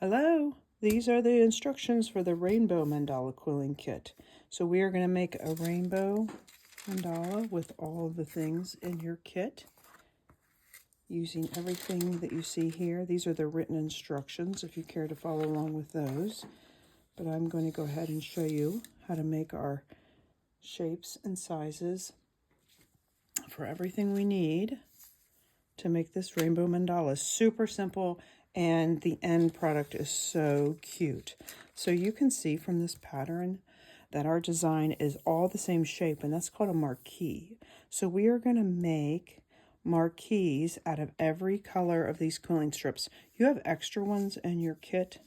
Hello, these are the instructions for the Rainbow Mandala Quilling Kit. So we are going to make a rainbow mandala with all of the things in your kit using everything that you see here. These are the written instructions if you care to follow along with those. But I'm going to go ahead and show you how to make our shapes and sizes for everything we need to make this rainbow mandala. Super simple, and the end product is so cute. So you can see from this pattern that our design is all the same shape, and that's called a marquee. So we are going to make marquees out of every color of these quilling strips. You have extra ones in your kit,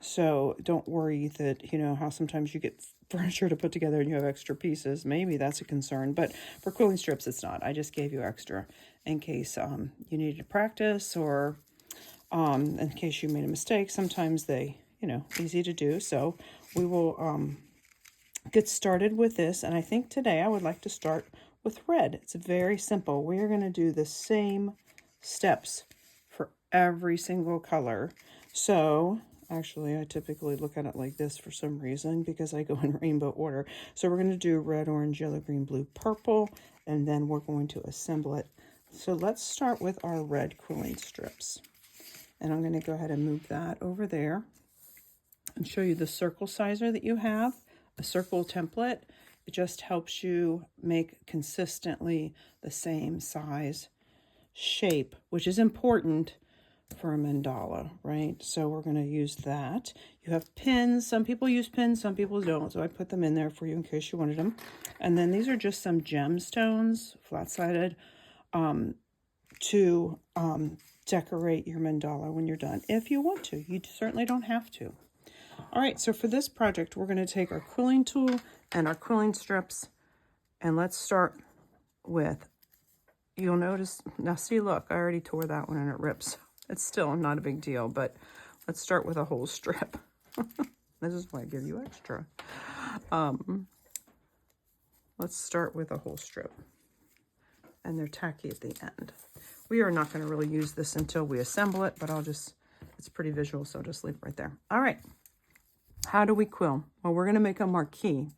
so don't worry that, you know, how sometimes you get furniture to put together and you have extra pieces. Maybe that's a concern, but for quilling strips, it's not. I just gave you extra in case you needed to practice, or in case you made a mistake. Sometimes they, easy to do. So we will get started with this. And I think today I would like to start with red. It's very simple. We are going to do the same steps for every single color. So actually, I typically look at it like this for some reason because I go in rainbow order. So we're going to do red, orange, yellow, green, blue, purple, and then we're going to assemble it. So let's start with our red quilling strips. And I'm going to go ahead and move that over there and show you the circle sizer that you have, a circle template. It just helps you make consistently the same size shape, which is important for a mandala, right? So we're going to use that. You have pins. Some people use pins, some people don't. So I put them in there for you in case you wanted them. And then these are just some gemstones, flat-sided, to decorate your mandala when you're done. If you want to, you certainly don't have to. All right, so for this project, we're going to take our quilling tool and our quilling strips, and let's start with, you'll notice, now see, look, I already tore that one and it rips. It's still not a big deal, but let's start with a whole strip. This is why I give you extra. Let's start with a whole strip. And they're tacky at the end. We are not going to really use this until we assemble it, but it's pretty visual, so I'll just leave it right there. All right, how do we quill? Well, we're going to make a marquee,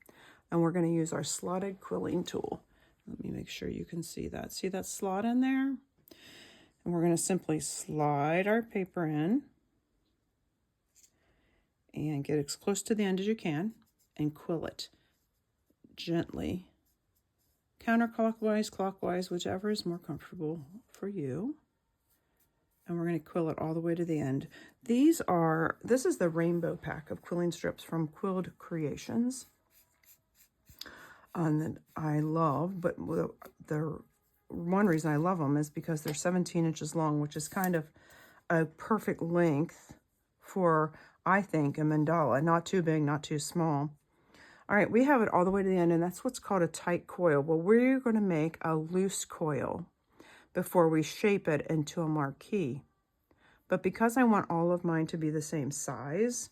and we're going to use our slotted quilling tool. Let me make sure you can see that. See that slot in there? And we're going to simply slide our paper in and get as close to the end as you can and quill it gently, counterclockwise, clockwise, whichever is more comfortable for you. And we're going to quill it all the way to the end. This is the rainbow pack of quilling strips from Quilled Creations. That I love, but the one reason I love them is because they're 17 inches long, which is kind of a perfect length for, I think, a mandala. Not too big, not too small. All right, we have it all the way to the end, and that's what's called a tight coil. Well, we're going to make a loose coil before we shape it into a marquee. But because I want all of mine to be the same size,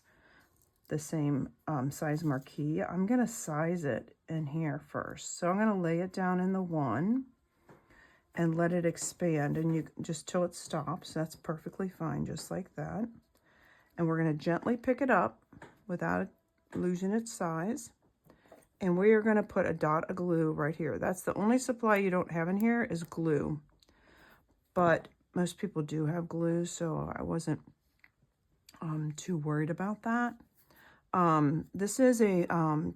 size marquee, I'm going to size it in here first. So I'm going to lay it down in the one and let it expand, and you just till it stops. That's perfectly fine, just like that. And we're going to gently pick it up without losing its size. And we are going to put a dot of glue right here. That's the only supply you don't have in here is glue. But most people do have glue, so I wasn't too worried about that. This is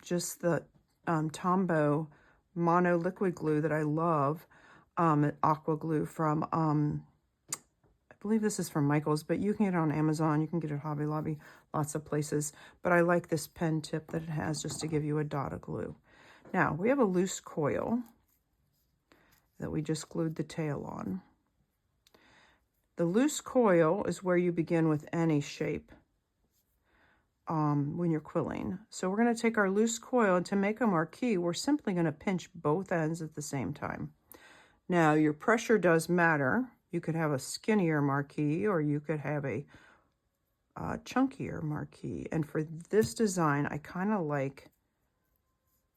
just the Tombow mono liquid glue that I love, aqua glue from, I believe this is from Michael's, but you can get it on Amazon, you can get it at Hobby Lobby, lots of places. But I like this pen tip that it has just to give you a dot of glue. Now, we have a loose coil that we just glued the tail on. The loose coil is where you begin with any shape when you're quilling. So we're going to take our loose coil, and to make a marquee, we're simply going to pinch both ends at the same time. Now, your pressure does matter. You could have a skinnier marquee, or you could have a chunkier marquee. And for this design, I kind of like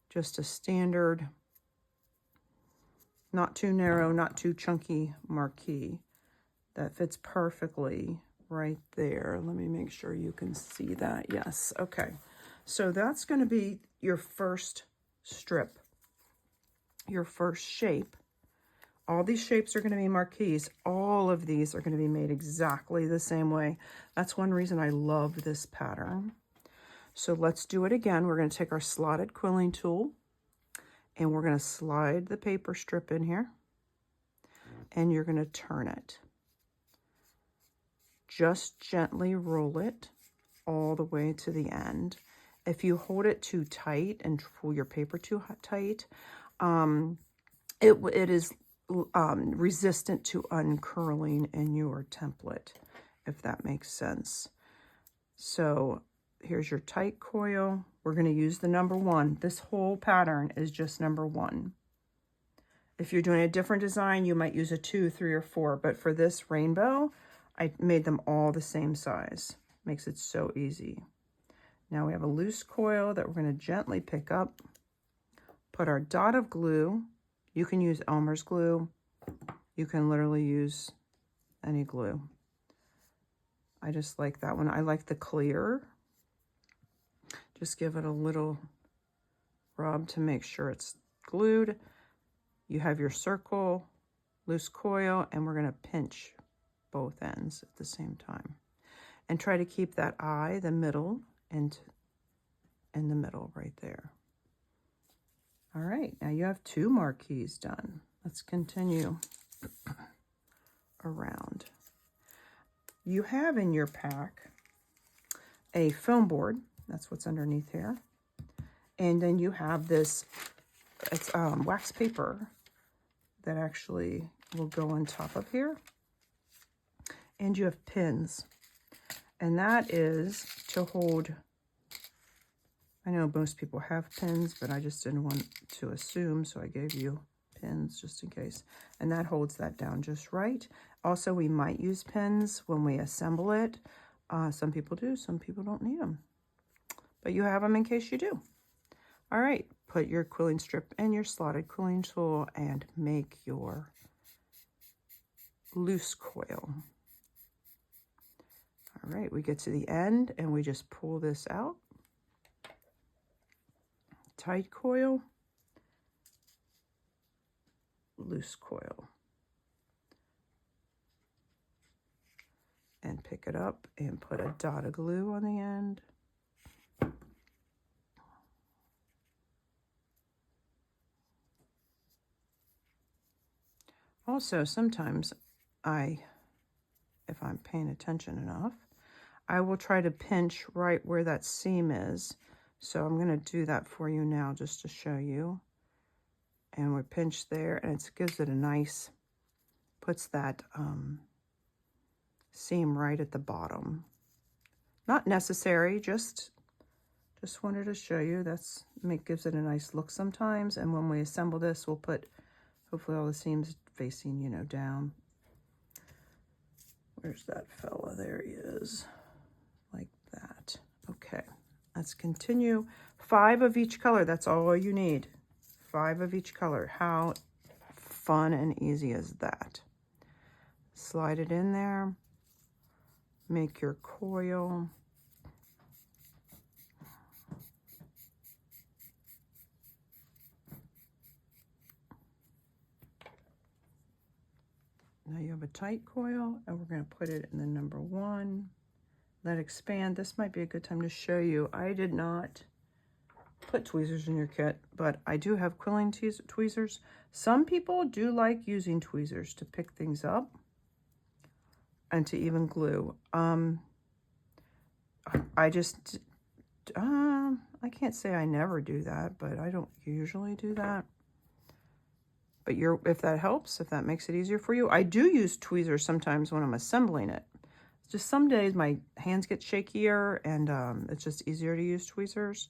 just a standard, not too narrow, not too chunky marquee that fits perfectly right there. Let me make sure you can see that. Yes, okay. So that's going to be your first strip, your first shape. All these shapes are going to be marquees. All of these are going to be made exactly the same way. That's one reason I love this pattern. So let's do it again. We're going to take our slotted quilling tool and we're going to slide the paper strip in here and you're going to turn it. Just gently roll it all the way to the end. If you hold it too tight and pull your paper too tight, it is resistant to uncurling in your template, if that makes sense. So here's your tight coil. We're going to use the number 1. This whole pattern is just number 1. If you're doing a different design, you might use a 2, 3, or 4. But for this rainbow, I made them all the same size. Makes it so easy. Now we have a loose coil that we're going to gently pick up. Put our dot of glue. You can use Elmer's glue. You can literally use any glue. I just like that one. I like the clear. Just give it a little rub to make sure it's glued. You have your circle, loose coil, and we're going to pinch both ends at the same time. And try to keep that eye, the middle, and in the middle right there. All right, now you have 2 marquees done. Let's continue around. You have in your pack a foam board. That's what's underneath here. And then you have this, it's wax paper that actually will go on top of here. And you have pins. And that is to hold, I know most people have pins, but I just didn't want to assume, so I gave you pins just in case. And that holds that down just right. Also, we might use pins when we assemble it. Some people do, some people don't need them. But you have them in case you do. All right, put your quilling strip in your slotted quilling tool and make your loose coil. All right, we get to the end and we just pull this out. Tight coil, loose coil. And pick it up and put a dot of glue on the end. Also, sometimes if I'm paying attention enough, I will try to pinch right where that seam is. So I'm going to do that for you now just to show you. And we pinch there, and it gives it a nice, puts that seam right at the bottom. Not necessary, just wanted to show you. Gives it a nice look sometimes. And when we assemble this, we'll put hopefully all the seams facing, you know, down. Where's that fella? There he is. Like that. Okay, let's continue. 5 of each color, that's all you need. 5 of each color. How fun and easy is that? Slide it in there. Make your coil. Now you have a tight coil, and we're going to put it in the number 1. Let it expand. This might be a good time to show you. I did not put tweezers in your kit, but I do have quilling tweezers. Some people do like using tweezers to pick things up and to even glue. I can't say I never do that, but I don't usually do that. But if that helps, if that makes it easier for you. I do use tweezers sometimes when I'm assembling it. It's just some days my hands get shakier and it's just easier to use tweezers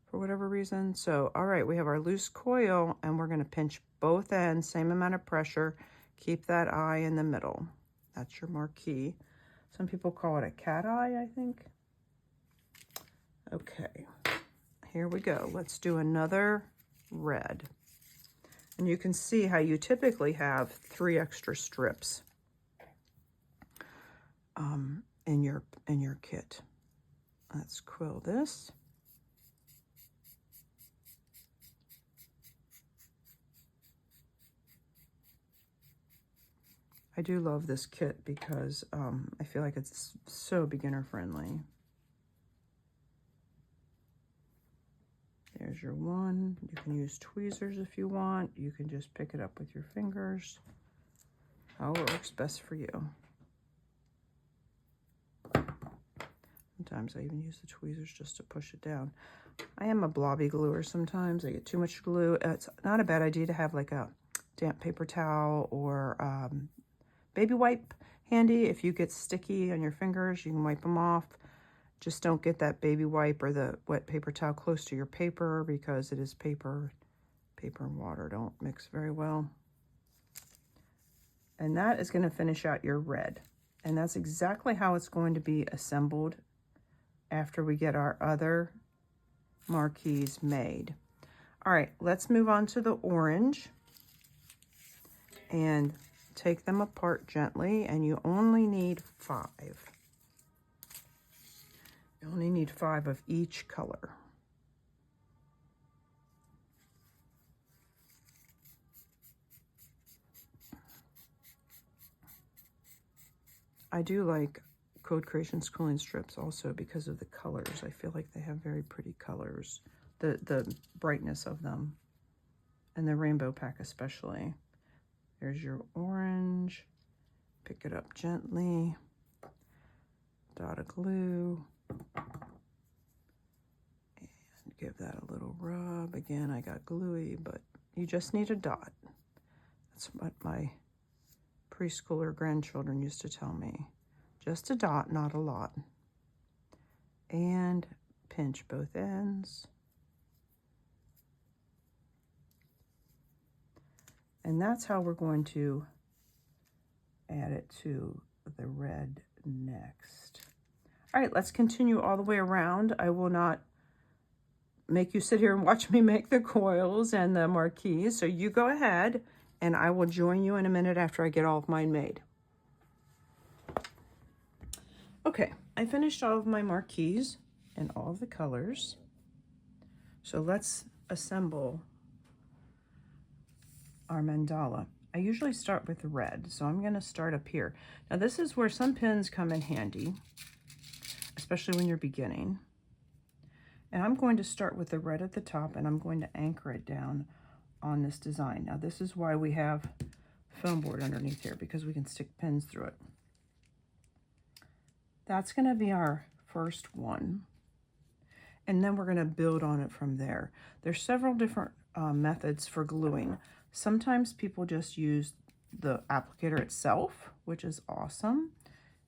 for whatever reason. So, all right, we have our loose coil and we're gonna pinch both ends, same amount of pressure. Keep that eye in the middle. That's your marquee. Some people call it a cat eye, I think. Okay, here we go. Let's do another red. And you can see how you typically have 3 extra strips. in your kit. Let's quill this. I do love this kit because I feel like it's so beginner friendly. There's your one. You can use tweezers if you want. You can just pick it up with your fingers. How it works best for you. Sometimes I even use the tweezers just to push it down. I am a blobby gluer sometimes. I get too much glue. It's not a bad idea to have like a damp paper towel or baby wipe handy. If you get sticky on your fingers, you can wipe them off. Just don't get that baby wipe or the wet paper towel close to your paper because it is paper. Paper and water don't mix very well. And that is going to finish out your red. And that's exactly how it's going to be assembled after we get our other marquees made. All right, let's move on to the orange and take them apart gently, and you only need 5. You only need 5 of each color. I do like Code Creations quilling strips also because of the colors. I feel like they have very pretty colors, the brightness of them, and the rainbow pack especially. There's your orange. Pick it up gently. Dot of glue. And give that a little rub. Again, I got gluey, but you just need a dot. That's what my preschooler grandchildren used to tell me. Just a dot, not a lot. And pinch both ends. And that's how we're going to add it to the red next. All right, let's continue all the way around. I will not make you sit here and watch me make the coils and the marquees. So you go ahead and I will join you in a minute after I get all of mine made. Okay, I finished all of my marquees and all of the colors. So let's assemble our mandala. I usually start with red, so I'm going to start up here. Now this is where some pins come in handy, especially when you're beginning. And I'm going to start with the red at the top, and I'm going to anchor it down on this design. Now this is why we have foam board underneath here, because we can stick pins through it. That's going to be our first one. And then we're going to build on it from there. There's several different methods for gluing. Sometimes people just use the applicator itself, which is awesome.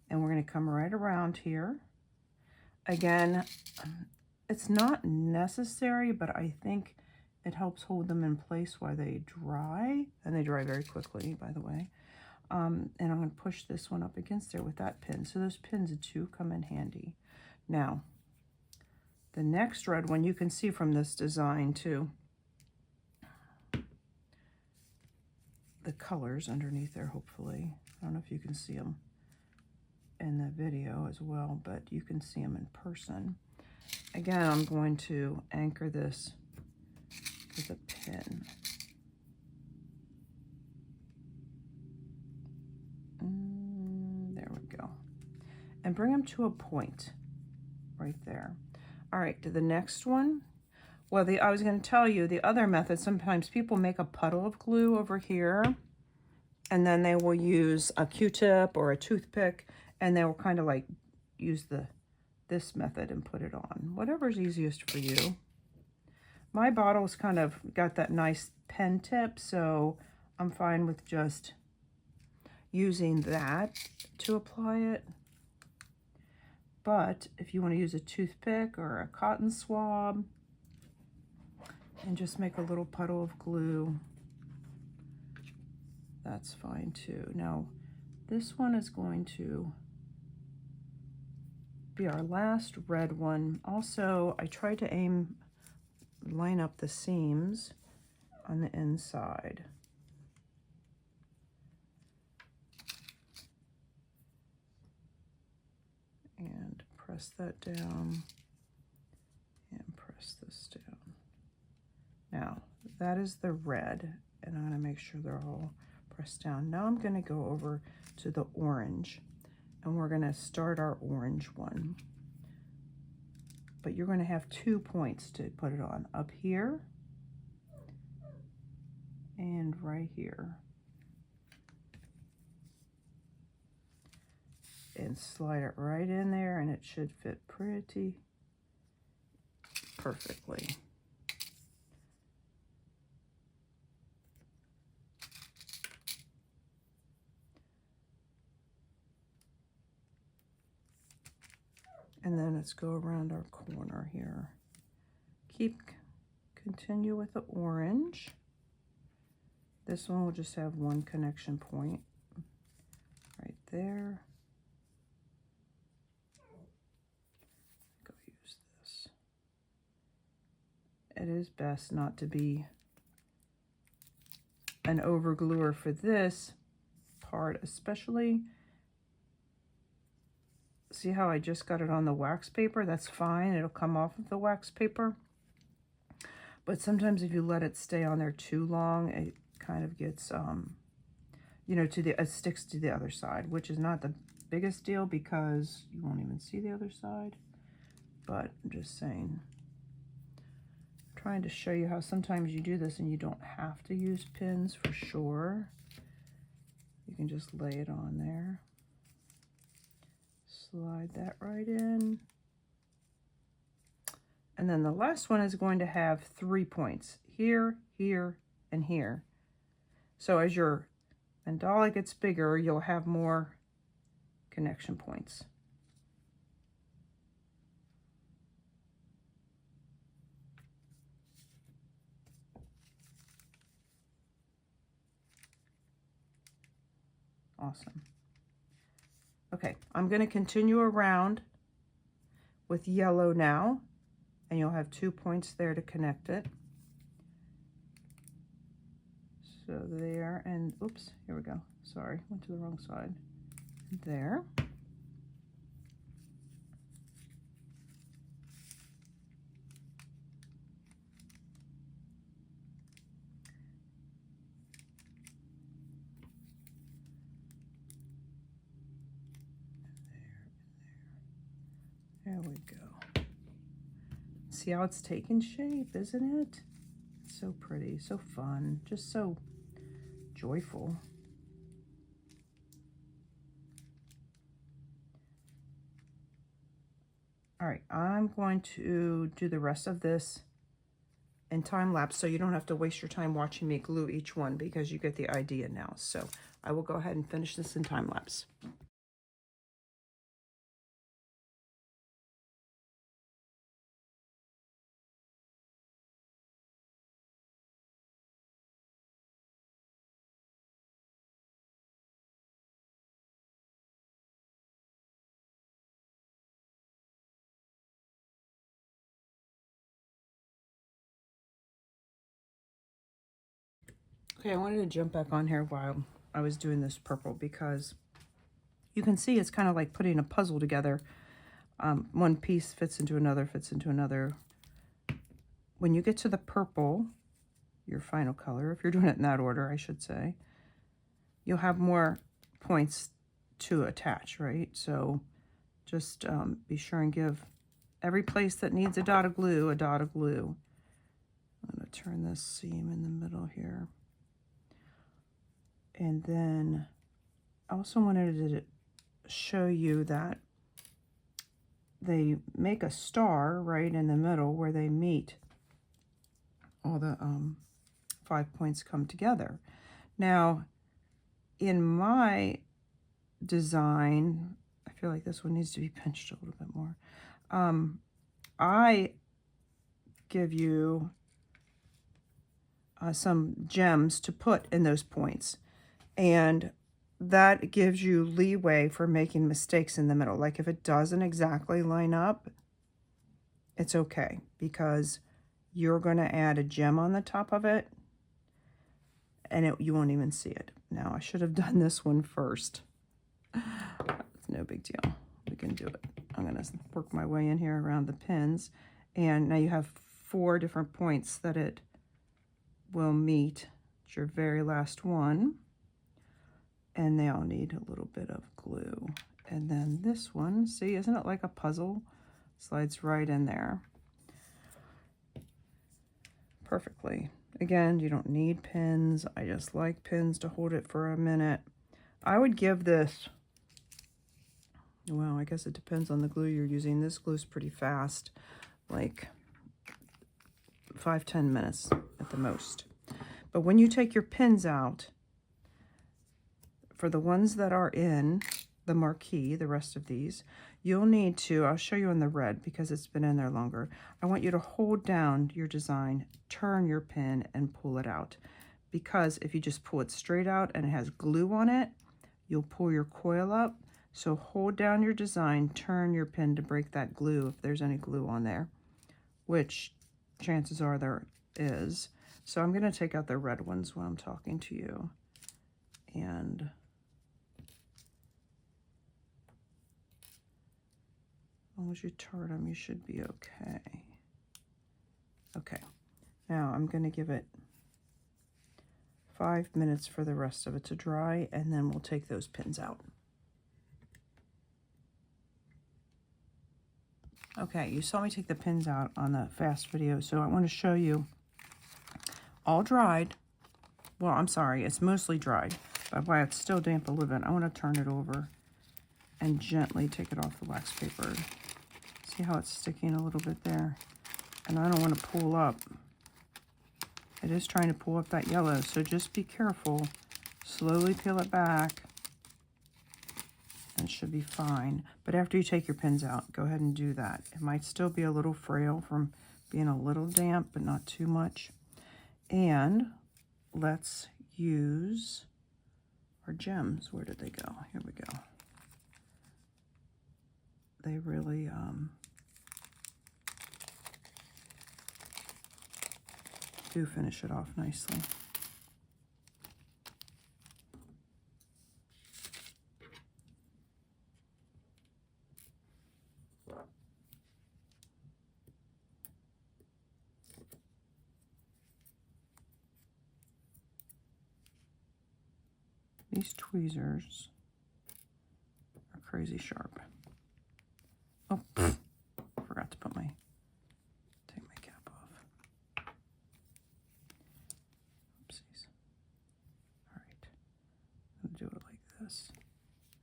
And we're going to come right around here. Again, it's not necessary, but I think it helps hold them in place while they dry. And they dry very quickly, by the way. And I'm going to push this one up against there with that pin. So those pins too come in handy. Now, the next red one you can see from this design too. The colors underneath there, hopefully. I don't know if you can see them in the video as well, but you can see them in person. Again, I'm going to anchor this with a pin. There we go. And bring them to a point right there. All right, to the next one. Well, I was going to tell you the other method. Sometimes people make a puddle of glue over here, and then they will use a Q-tip or a toothpick, and they will kind of like use this method and put it on. Whatever's easiest for you. My bottle's kind of got that nice pen tip, so I'm fine with just using that to apply it. But if you want to use a toothpick or a cotton swab and just make a little puddle of glue, that's fine too. Now, this one is going to be our last red one. Also, I tried to line up the seams on the inside. press that down and press this down. Now, that is the red, and I'm going to make sure they're all pressed down. Now I'm going to go over to the orange, and we're going to start our orange one. But you're going to have 2 points to put it on, up here and right here. And slide it right in there, and it should fit pretty perfectly. And then let's go around our corner here. Continue with the orange. This one will just have one connection point right there. Go use this. It is best not to be an overgluer for this part, especially. See how I just got it on the wax paper? That's fine. It'll come off of the wax paper. But sometimes if you let it stay on there too long, it kind of gets, you know, it sticks to the other side, which is not the biggest deal because you won't even see the other side. But I'm just saying, I'm trying to show you how sometimes you do this and you don't have to use pins for sure. You can just lay it on there. Slide that right in. And then the last one is going to have 3 points, here, here, and here. So as your mandala gets bigger, you'll have more connection points. Awesome. Okay, I'm going to continue around with yellow now, and you'll have 2 points there to connect it. So there, and oops, here we go. Sorry, went to the wrong side. There. There we go. See how it's taking shape, isn't it? It's so pretty, so fun, just so joyful. All right, I'm going to do the rest of this in time lapse so you don't have to waste your time watching me glue each one because you get the idea now. So I will go ahead and finish this in time lapse. Okay, I wanted to jump back on here while I was doing this purple because you can see it's kind of like putting a puzzle together. One piece fits into another, fits into another. When you get to the purple, your final color, if you're doing it in that order, I should say, you'll have more points to attach, right? So just be sure and give every place that needs a dot of glue, a dot of glue. I'm going to turn this seam in the middle here. And then I also wanted to show you that they make a star right in the middle where they meet. All the 5 points come together. Now, in my design, I feel like this one needs to be pinched a little bit more. I give you some gems to put in those points. And that gives you leeway for making mistakes in the middle. Like if it doesn't exactly line up, it's okay because you're going to add a gem on the top of it and you won't even see it. Now, I should have done this one first. It's no big deal. We can do it. I'm going to of work my way in here around the pins. And now you have 4 different points that it will meet. It's your very last one. And they all need a little bit of glue. And then this one, see, isn't it like a puzzle? Slides right in there. Perfectly. Again, you don't need pins. I just like pins to hold it for a minute. I would give this, well, I guess it depends on the glue you're using. This glue's pretty fast, like 5-10 minutes at the most. But when you take your pins out, for the ones that are in the marquee, the rest of these, you'll need to, I'll show you in the red because it's been in there longer. I want you to hold down your design, turn your pin, and pull it out. Because if you just pull it straight out and it has glue on it, you'll pull your coil up. So hold down your design, turn your pin to break that glue if there's any glue on there, which chances are there is. So I'm going to take out the red ones when I'm talking to you. And as long as you turn them, you should be okay. Okay, now I'm going to give it 5 minutes for the rest of it to dry, and then we'll take those pins out. Okay, you saw me take the pins out on the fast video, so I want to show you all dried. Well, I'm sorry, it's mostly dried, but while it's still damp a little bit, I want to turn it over and gently take it off the wax paper. See how it's sticking a little bit there? And I don't want to pull up. It is trying to pull up that yellow, so just be careful. Slowly peel it back, and it should be fine. But after you take your pins out, go ahead and do that. It might still be a little frail from being a little damp, but not too much. And let's use our gems. Where did they go? Here we go. They really, do finish it off nicely. These tweezers are crazy sharp. Oh, forgot to put take my cap off. Oopsies. All right, I'm gonna do it like this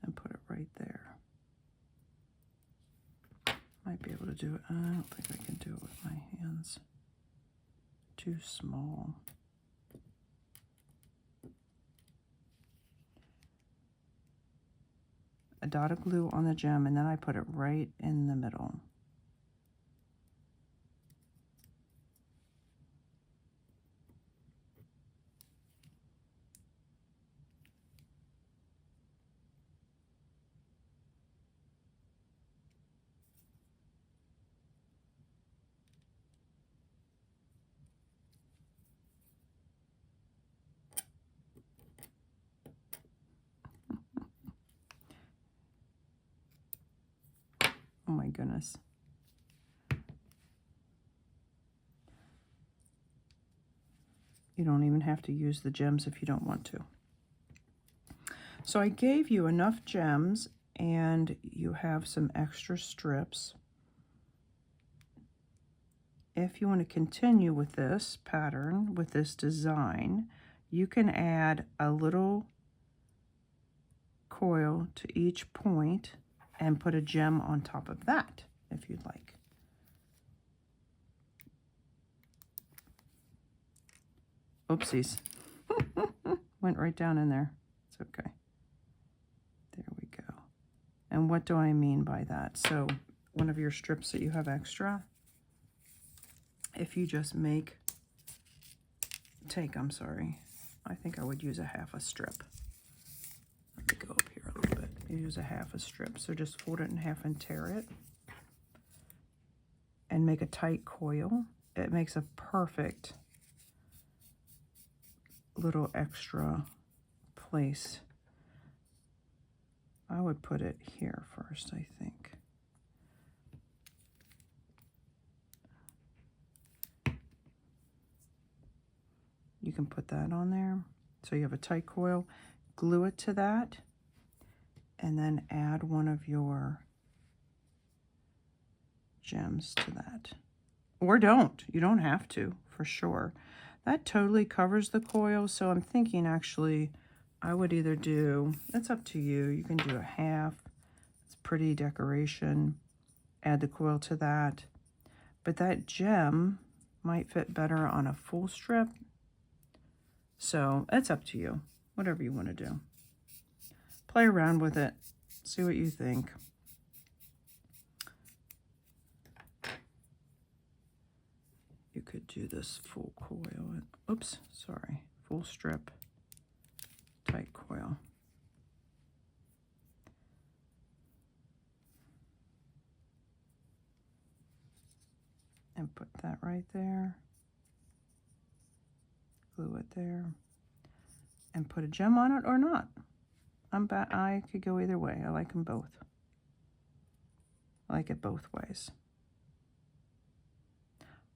and put it right there. Might be able to do it. I don't think I can do it with my hands. Too small. A dot of glue on the gem, and then I put it right in the middle. Oh my goodness. You don't even have to use the gems if you don't want to. So I gave you enough gems, and you have some extra strips. If you want to continue with this pattern, with this design, you can add a little coil to each point and put a gem on top of that, if you'd like. Oopsies. Went right down in there. It's okay. There we go. And what do I mean by that? So one of your strips that you have extra, if you just I think I would use a half a strip. Let me go up here a little bit. Use a half a strip. So just fold it in half and tear it. And make a tight coil. It makes a perfect little extra place. I would put it here first, I think. You can put that on there. So you have a tight coil, glue it to that, and then add one of your gems to that. Or don't. You don't have to, for sure. That totally covers the coil, so I'm thinking actually I would either do, it's up to you. You can do a half. It's pretty decoration. Add the coil to that. But that gem might fit better on a full strip. So it's up to you, whatever you want to do. Play around with it, see what you think. You could do this full coil. Oops, sorry, full strip, tight coil. And put that right there. Glue it there. And put a gem on it or not. I could go either way. I like them both. I like it both ways.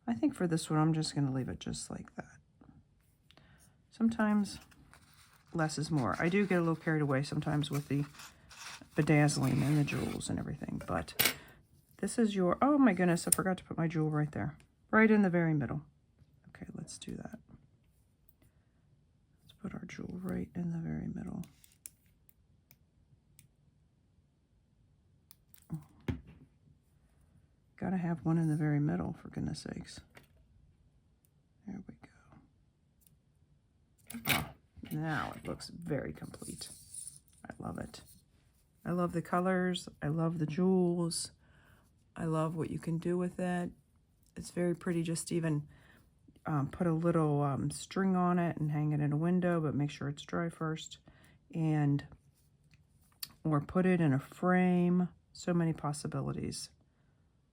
I think for this one, I'm just going to leave it just like that. Sometimes less is more. I do get a little carried away sometimes with the bedazzling and the jewels and everything, but this is your, oh my goodness, I forgot to put my jewel right there. Right in the very middle. Okay, let's do that. Let's put our jewel right in the very middle. Gotta have one in the very middle, for goodness sakes. There we go. Oh, now it looks very complete. I love it. I love the colors. I love the jewels. I love what you can do with it. It's very pretty. Just even put a little string on it and hang it in a window, but make sure it's dry first. Or put it in a frame. So many possibilities.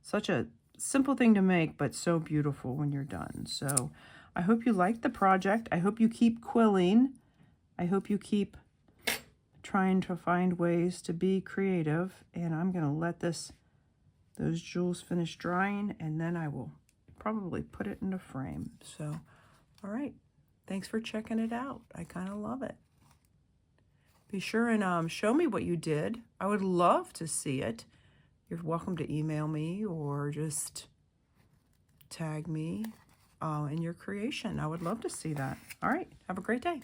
Such a simple thing to make, but so beautiful when you're done. So I hope you like the project. I hope you keep quilling. I hope you keep trying to find ways to be creative. And I'm going to let those jewels finish drying, and then I will probably put it in a frame. So, all right. Thanks for checking it out. I kind of love it. Be sure and show me what you did. I would love to see it. You're welcome to email me or just tag me in your creation. I would love to see that. All right. Have a great day.